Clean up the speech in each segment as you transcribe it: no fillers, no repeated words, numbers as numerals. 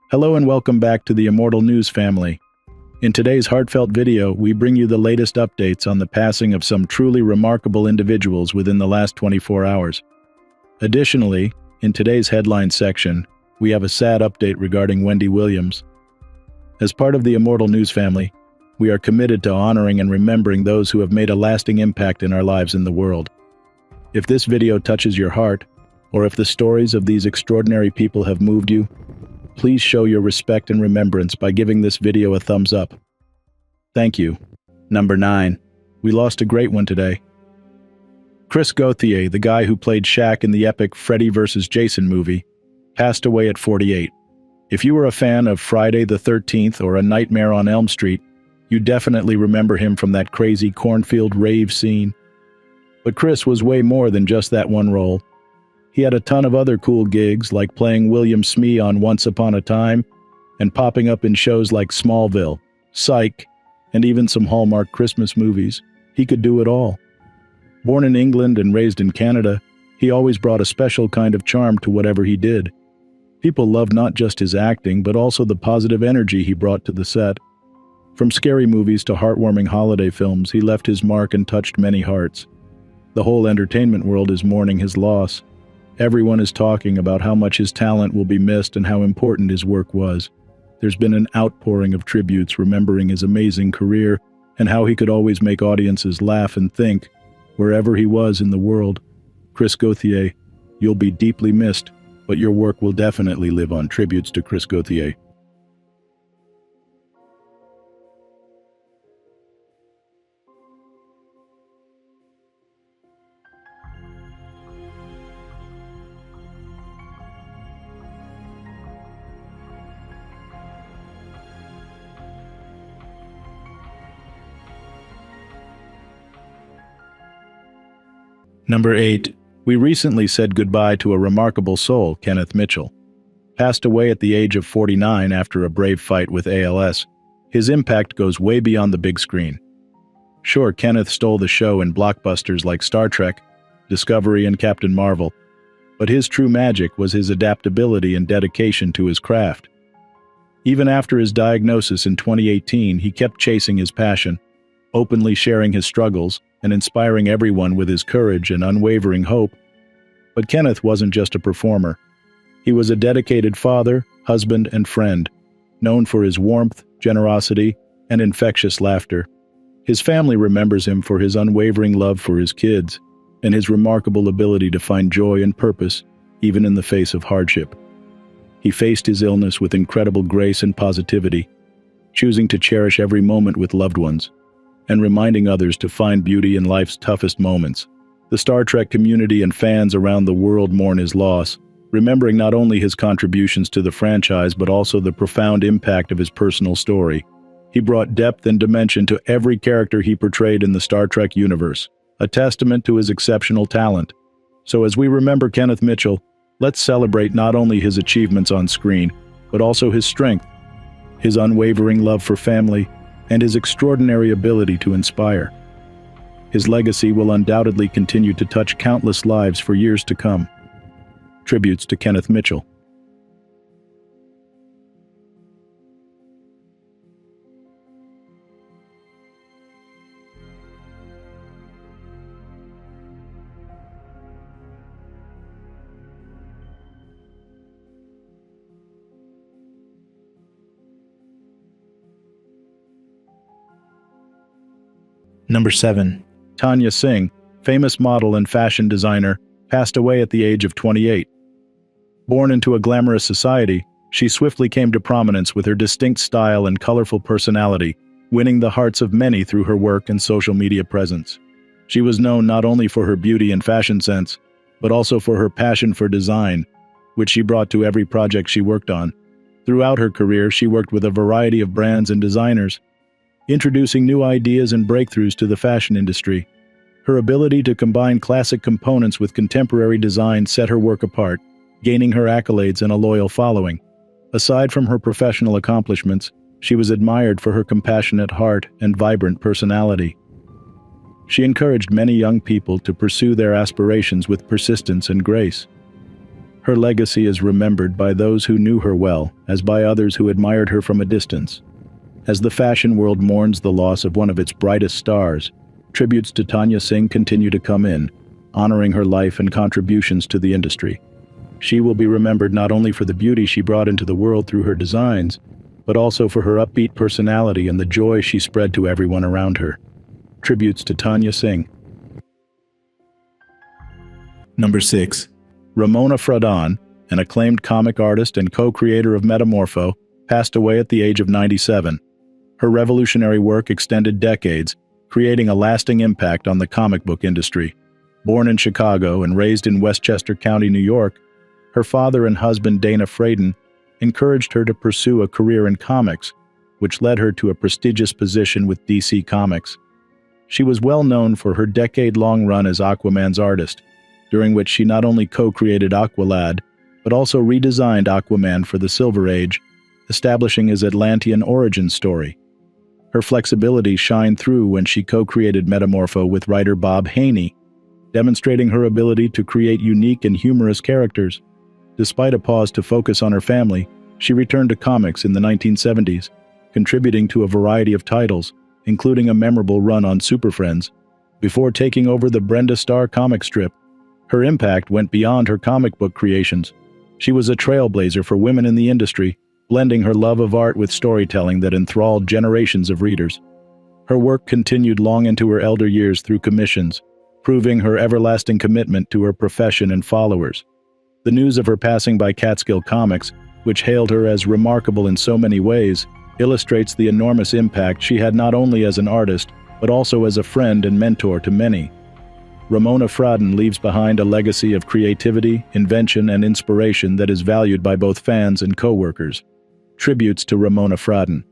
Hello and welcome back to the Immortal News family. In today's heartfelt video, we bring you the latest updates on the passing of some truly remarkable individuals within the last 24 hours. Additionally, in today's headline section, we have a sad update regarding Wendy Williams. As part of the Immortal News family, we are committed to honoring and remembering those who have made a lasting impact in our lives in the world. If this video touches your heart, or if the stories of these extraordinary people have moved you, please show your respect and remembrance by giving this video a thumbs up. Thank you. Number 9. We lost a great one today. Chris Gauthier, the guy who played Shaq in the epic Freddy vs. Jason movie, passed away at 48. If you were a fan of Friday the 13th or A Nightmare on Elm Street, you definitely remember him from that crazy cornfield rave scene. But Chris was way more than just that one role. He had a ton of other cool gigs, like playing William Smee on Once Upon a Time, and popping up in shows like Smallville, Psych, and even some Hallmark Christmas movies. He could do it all. Born in England and raised in Canada, he always brought a special kind of charm to whatever he did. People loved not just his acting, but also the positive energy he brought to the set. From scary movies to heartwarming holiday films, he left his mark and touched many hearts. The whole entertainment world is mourning his loss. Everyone is talking about how much his talent will be missed and how important his work was. There's been an outpouring of tributes remembering his amazing career and how he could always make audiences laugh and think, wherever he was in the world. Chris Gauthier, you'll be deeply missed, but your work will definitely live on. Tributes to Chris Gauthier. Number 8. We recently said goodbye to a remarkable soul, Kenneth Mitchell. Passed away at the age of 49 after a brave fight with ALS. His impact goes way beyond the big screen. Sure, Kenneth stole the show in blockbusters like Star Trek, Discovery, and Captain Marvel, but his true magic was his adaptability and dedication to his craft. Even after his diagnosis in 2018, he kept chasing his passion, openly sharing his struggles, and inspiring everyone with his courage and unwavering hope. But Kenneth wasn't just a performer. He was a dedicated father, husband, and friend, known for his warmth, generosity, and infectious laughter. His family remembers him for his unwavering love for his kids and his remarkable ability to find joy and purpose, even in the face of hardship. He faced his illness with incredible grace and positivity, choosing to cherish every moment with loved ones, and reminding others to find beauty in life's toughest moments. The Star Trek community and fans around the world mourn his loss, remembering not only his contributions to the franchise but also the profound impact of his personal story. He brought depth and dimension to every character he portrayed in the Star Trek universe, a testament to his exceptional talent. So as we remember Kenneth Mitchell, let's celebrate not only his achievements on screen, but also his strength, his unwavering love for family, and his extraordinary ability to inspire. His legacy will undoubtedly continue to touch countless lives for years to come. Tributes to Kenneth Mitchell. Number 7. Tanya Singh, famous model and fashion designer, passed away at the age of 28. Born into a glamorous society, she swiftly came to prominence with her distinct style and colorful personality, winning the hearts of many through her work and social media presence. She was known not only for her beauty and fashion sense, but also for her passion for design, which she brought to every project she worked on. Throughout her career, she worked with a variety of brands and designers, introducing new ideas and breakthroughs to the fashion industry. Her ability to combine classic components with contemporary design set her work apart, gaining her accolades and a loyal following. Aside from her professional accomplishments, she was admired for her compassionate heart and vibrant personality. She encouraged many young people to pursue their aspirations with persistence and grace. Her legacy is remembered by those who knew her well, as by others who admired her from a distance. As the fashion world mourns the loss of one of its brightest stars, tributes to Tanya Singh continue to come in, honoring her life and contributions to the industry. She will be remembered not only for the beauty she brought into the world through her designs, but also for her upbeat personality and the joy she spread to everyone around her. Tributes to Tanya Singh. Number 6. Ramona Fraser, an acclaimed comic artist and co-creator of Metamorpho, passed away at the age of 97. Her revolutionary work extended decades, creating a lasting impact on the comic book industry. Born in Chicago and raised in Westchester County, New York, her father and husband Dana Fraser encouraged her to pursue a career in comics, which led her to a prestigious position with DC Comics. She was well known for her decade-long run as Aquaman's artist, during which she not only co-created Aqualad, but also redesigned Aquaman for the Silver Age, establishing his Atlantean origin story. Her flexibility shined through when she co-created Metamorpho with writer Bob Haney, demonstrating her ability to create unique and humorous characters. Despite a pause to focus on her family, she returned to comics in the 1970s, contributing to a variety of titles, including a memorable run on Super Friends, before taking over the Brenda Starr comic strip. Her impact went beyond her comic book creations. She was a trailblazer for women in the industry, blending her love of art with storytelling that enthralled generations of readers. Her work continued long into her elder years through commissions, proving her everlasting commitment to her profession and followers. The news of her passing by Catskill Comics, which hailed her as remarkable in so many ways, illustrates the enormous impact she had not only as an artist, but also as a friend and mentor to many. Ramona Fraser leaves behind a legacy of creativity, invention, and inspiration that is valued by both fans and co-workers. Tributes to Ramona Fraser.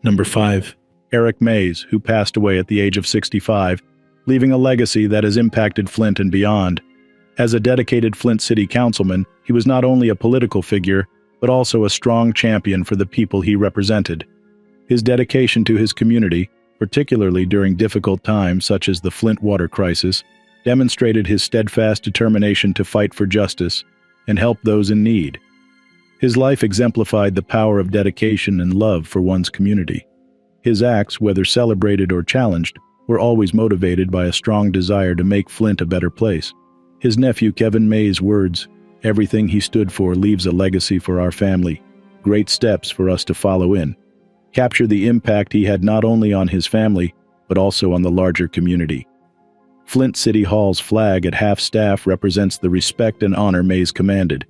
Number 5. Eric Mays, who passed away at the age of 65, leaving a legacy that has impacted Flint and beyond. As a dedicated Flint City Councilman, he was not only a political figure, but also a strong champion for the people he represented. His dedication to his community, particularly during difficult times such as the Flint water crisis, demonstrated his steadfast determination to fight for justice and help those in need. His life exemplified the power of dedication and love for one's community. His acts, whether celebrated or challenged, were always motivated by a strong desire to make Flint a better place. His nephew Kevin May's words, "Everything he stood for leaves a legacy for our family, great steps for us to follow in," capture the impact he had not only on his family, but also on the larger community. Flint City Hall's flag at half-staff represents the respect and honor Mays commanded.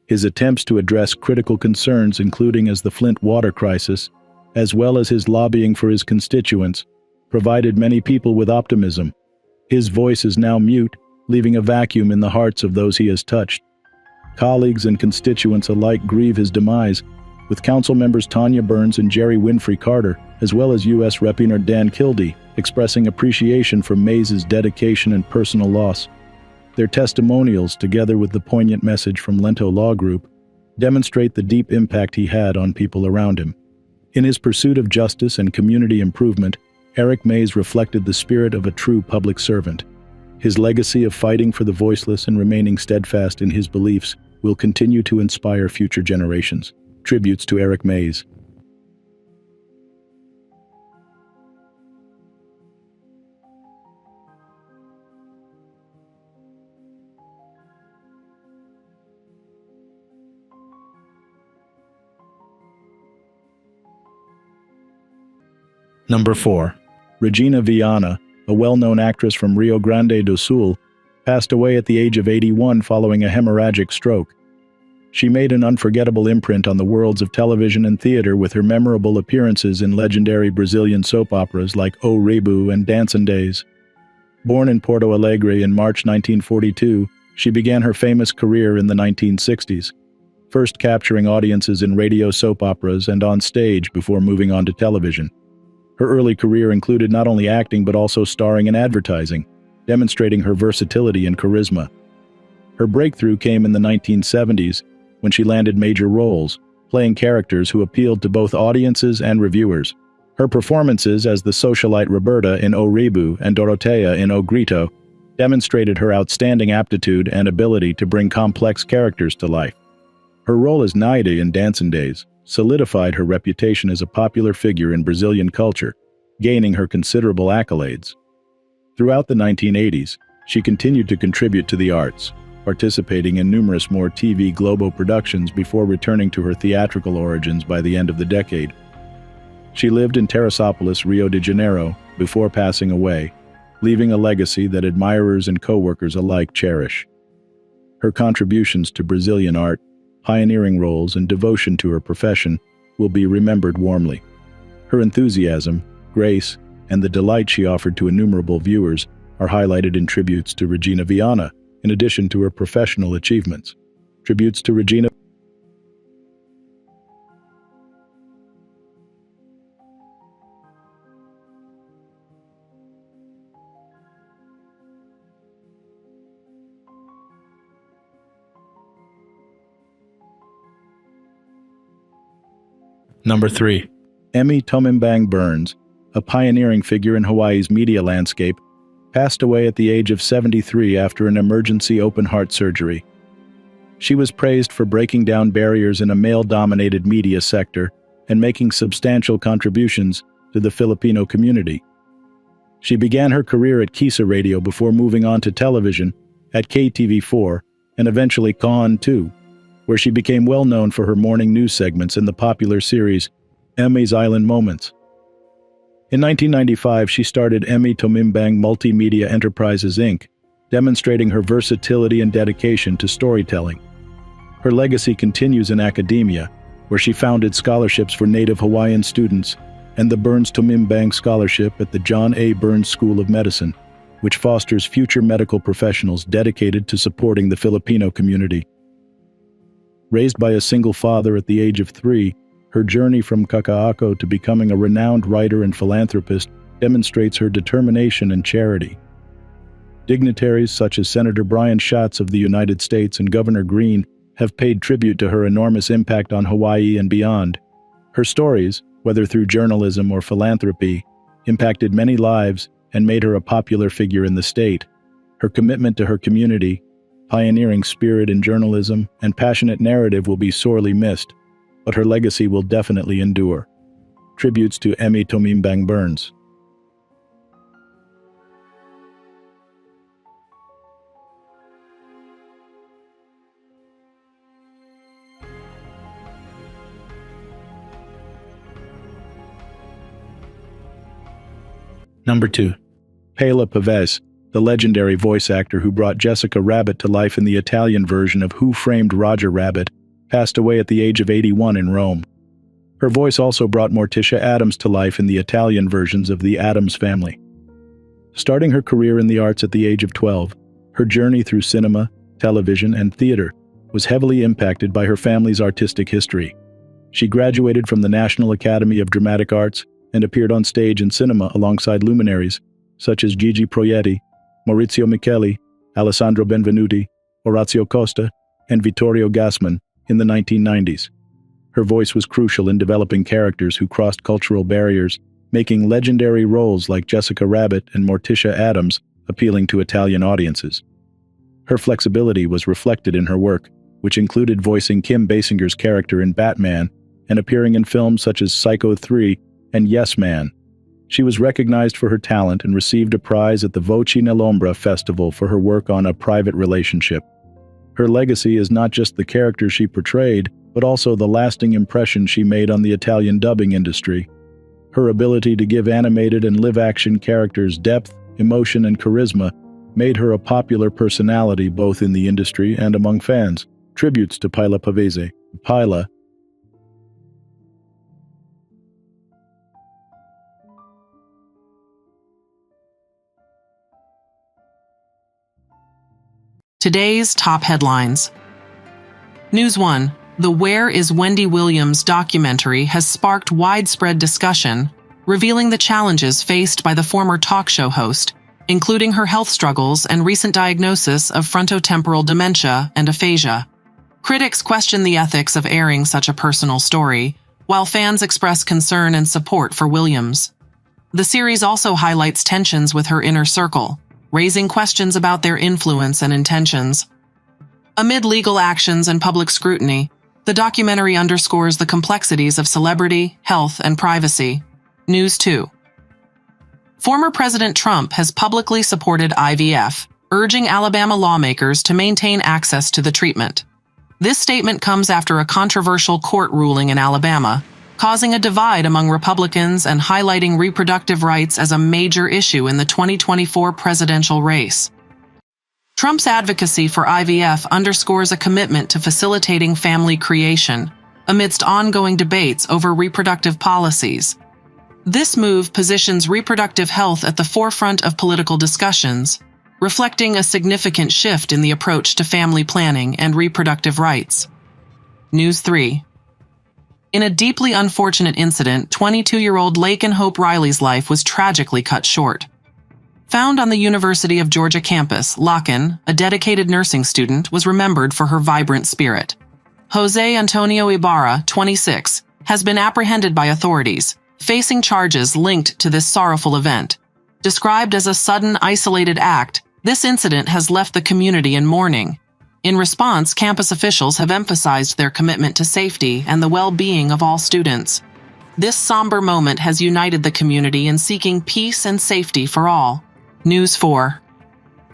His attempts to address critical concerns, including as the Flint water crisis, as well as his lobbying for his constituents, provided many people with optimism. His voice is now mute, leaving a vacuum in the hearts of those he has touched. Colleagues and constituents alike grieve his demise, with council members Tanya Burns and Jerry Winfrey Carter, as well as U.S. Representative Dan Kildee, expressing appreciation for Mays's dedication and personal loss. Their testimonials, together with the poignant message from Lento Law Group, demonstrate the deep impact he had on people around him. In his pursuit of justice and community improvement, Eric Mays reflected the spirit of a true public servant. His legacy of fighting for the voiceless and remaining steadfast in his beliefs will continue to inspire future generations. Tributes to Eric Mays. Number 4. Regina Viana, a well-known actress from Rio Grande do Sul, passed away at the age of 81 following a hemorrhagic stroke. She made an unforgettable imprint on the worlds of television and theater with her memorable appearances in legendary Brazilian soap operas like O Rebu and Dancing Days. Born in Porto Alegre in March 1942, she began her famous career in the 1960s, first capturing audiences in radio soap operas and on stage before moving on to television. Her early career included not only acting but also starring in advertising, demonstrating her versatility and charisma. Her breakthrough came in the 1970s when she landed major roles, playing characters who appealed to both audiences and reviewers. Her performances as the socialite Roberta in O Rebu and Dorotea in O Grito demonstrated her outstanding aptitude and ability to bring complex characters to life. Her role as Naide in Dancing Days solidified her reputation as a popular figure in Brazilian culture, gaining her considerable accolades. Throughout the 1980s, she continued to contribute to the arts, participating in numerous more TV Globo productions before returning to her theatrical origins by the end of the decade. She lived in Teresópolis, Rio de Janeiro, before passing away, leaving a legacy that admirers and co-workers alike cherish. Her contributions to Brazilian art, pioneering roles, and devotion to her profession will be remembered warmly. Her enthusiasm, grace, and the delight she offered to innumerable viewers are highlighted in tributes to Regina Viana, in addition to her professional achievements. Tributes to Regina. Number 3. Emmy Tomin Burns, a pioneering figure in Hawaii's media landscape, passed away at the age of 73 after an emergency open-heart surgery. She was praised for breaking down barriers in a male-dominated media sector and making substantial contributions to the Filipino community. She began her career at Kisa Radio before moving on to television at KTV4 and eventually KAAN 2, where she became well known for her morning news segments in the popular series Emmy's Island Moments. In 1995, she started Emmy Tomimbang Multimedia Enterprises Inc., demonstrating her versatility and dedication to storytelling. Her legacy continues in academia, where she founded scholarships for Native Hawaiian students and the Burns Tomimbang Scholarship at the John A. Burns School of Medicine, which fosters future medical professionals dedicated to supporting the Filipino community. Raised by a single father at the age of 3, her journey from Kakaako to becoming a renowned writer and philanthropist demonstrates her determination and charity. Dignitaries such as Senator Brian Schatz of the United States and Governor Green have paid tribute to her enormous impact on Hawaii and beyond. Her stories, whether through journalism or philanthropy, impacted many lives and made her a popular figure in the state. Her commitment to her community, pioneering spirit in journalism, and passionate narrative will be sorely missed, but her legacy will definitely endure. Tributes to Emmy Tomimbang Burns. Number 2. Paola Pavese, the legendary voice actor who brought Jessica Rabbit to life in the Italian version of Who Framed Roger Rabbit, passed away at the age of 81 in Rome. Her voice also brought Morticia Addams to life in the Italian versions of The Addams Family. Starting her career in the arts at the age of 12, her journey through cinema, television, and theater was heavily impacted by her family's artistic history. She graduated from the National Academy of Dramatic Arts and appeared on stage and cinema alongside luminaries such as Gigi Proietti, Maurizio Micheli, Alessandro Benvenuti, Orazio Costa, and Vittorio Gassman in the 1990s. Her voice was crucial in developing characters who crossed cultural barriers, making legendary roles like Jessica Rabbit and Morticia Addams appealing to Italian audiences. Her flexibility was reflected in her work, which included voicing Kim Basinger's character in Batman and appearing in films such as Psycho 3 and Yes Man. She was recognized for her talent and received a prize at the Voci nell'Ombra Festival for her work on A Private Relationship. Her legacy is not just the character she portrayed, but also the lasting impression she made on the Italian dubbing industry. Her ability to give animated and live-action characters depth, emotion, and charisma made her a popular personality both in the industry and among fans. Tributes to Paola Pavese. Paola. Today's top headlines. News 1. The Where is Wendy Williams documentary has sparked widespread discussion, revealing the challenges faced by the former talk show host, including her health struggles and recent diagnosis of frontotemporal dementia and aphasia. Critics question the ethics of airing such a personal story, while fans express concern and support for Williams. The series also highlights tensions with her inner circle, raising questions about their influence and intentions. Amid legal actions and public scrutiny, the documentary underscores the complexities of celebrity, health, and privacy. News 2. Former President Trump has publicly supported IVF, urging Alabama lawmakers to maintain access to the treatment. This statement comes after a controversial court ruling in Alabama, causing a divide among Republicans and highlighting reproductive rights as a major issue in the 2024 presidential race. Trump's advocacy for IVF underscores a commitment to facilitating family creation, amidst ongoing debates over reproductive policies. This move positions reproductive health at the forefront of political discussions, reflecting a significant shift in the approach to family planning and reproductive rights. News 3. In a deeply unfortunate incident, 22-year-old Laken Hope Riley's life was tragically cut short. Found on the University of Georgia campus, Laken, a dedicated nursing student, was remembered for her vibrant spirit. Jose Antonio Ibarra, 26, has been apprehended by authorities, facing charges linked to this sorrowful event. Described as a sudden, isolated act, this incident has left the community in mourning. In response, campus officials have emphasized their commitment to safety and the well-being of all students. This somber moment has united the community in seeking peace and safety for all. News 4.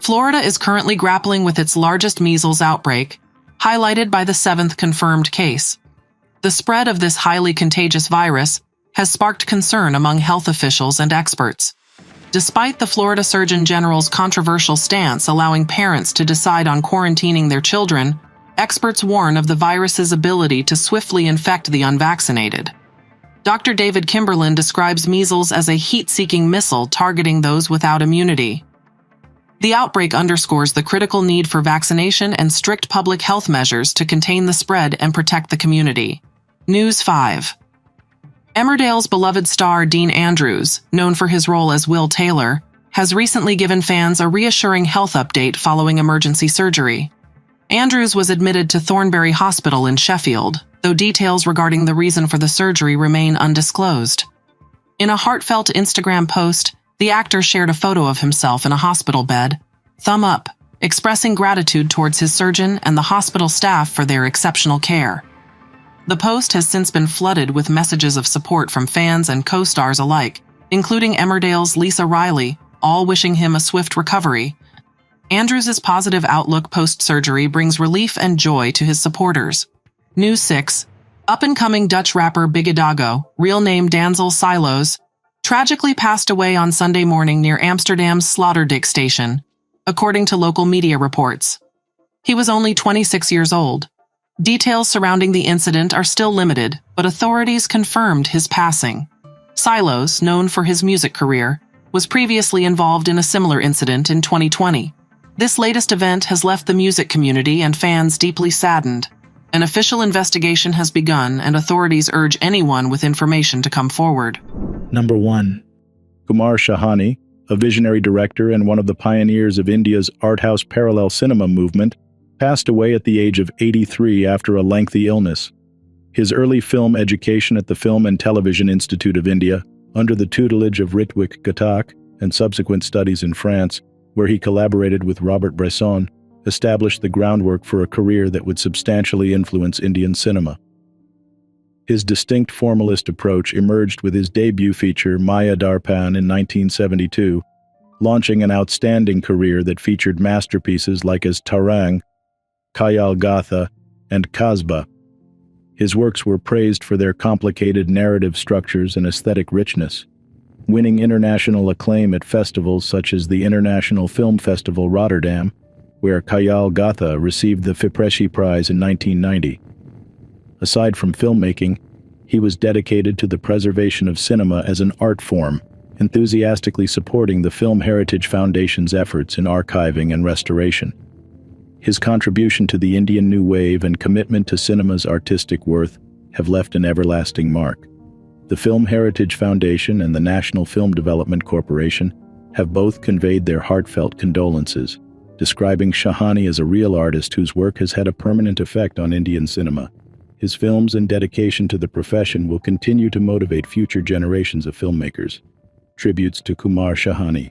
Florida is currently grappling with its largest measles outbreak, highlighted by the 7th confirmed case. The spread of this highly contagious virus has sparked concern among health officials and experts. Despite the Florida Surgeon General's controversial stance allowing parents to decide on quarantining their children, experts warn of the virus's ability to swiftly infect the unvaccinated. Dr. David Kimberlin describes measles as a heat-seeking missile targeting those without immunity. The outbreak underscores the critical need for vaccination and strict public health measures to contain the spread and protect the community. News 5. Emmerdale's beloved star Dean Andrews, known for his role as Will Taylor, has recently given fans a reassuring health update following emergency surgery. Andrews was admitted to Thornbury Hospital in Sheffield, though details regarding the reason for the surgery remain undisclosed. In a heartfelt Instagram post, the actor shared a photo of himself in a hospital bed, thumb up, expressing gratitude towards his surgeon and the hospital staff for their exceptional care. The post has since been flooded with messages of support from fans and co-stars alike, including Emmerdale's Lisa Riley, all wishing him a swift recovery. Andrews' positive outlook post-surgery brings relief and joy to his supporters. News 6. Up-and-coming Dutch rapper Biggedago, real name Danzel Silos, tragically passed away on Sunday morning near Amsterdam's Sloterdijk station, according to local media reports. He was only 26 years old. Details surrounding the incident are still limited, but authorities confirmed his passing. Silos, known for his music career, was previously involved in a similar incident in 2020. This latest event has left the music community and fans deeply saddened. An official investigation has begun, and authorities urge anyone with information to come forward. Number 1. Kumar Shahani, a visionary director and one of the pioneers of India's art house parallel cinema movement, passed away at the age of 83 after a lengthy illness. His early film education at the Film and Television Institute of India, under the tutelage of Ritwik Ghatak, and subsequent studies in France, where he collaborated with Robert Bresson, established the groundwork for a career that would substantially influence Indian cinema. His distinct formalist approach emerged with his debut feature Maya Darpan in 1972, launching an outstanding career that featured masterpieces like as Tarang, Kayal Gatha, and Kasba. His works were praised for their complicated narrative structures and aesthetic richness, winning international acclaim at festivals such as the International Film Festival Rotterdam, where Kayal Gatha received the Fipresci Prize in 1990. Aside from filmmaking, he was dedicated to the preservation of cinema as an art form, enthusiastically supporting the Film Heritage Foundation's efforts in archiving and restoration. His contribution to the Indian New Wave and commitment to cinema's artistic worth have left an everlasting mark. The Film Heritage Foundation and the National Film Development Corporation have both conveyed their heartfelt condolences, describing Shahani as a real artist whose work has had a permanent effect on Indian cinema. His films and dedication to the profession will continue to motivate future generations of filmmakers. Tributes to Kumar Shahani.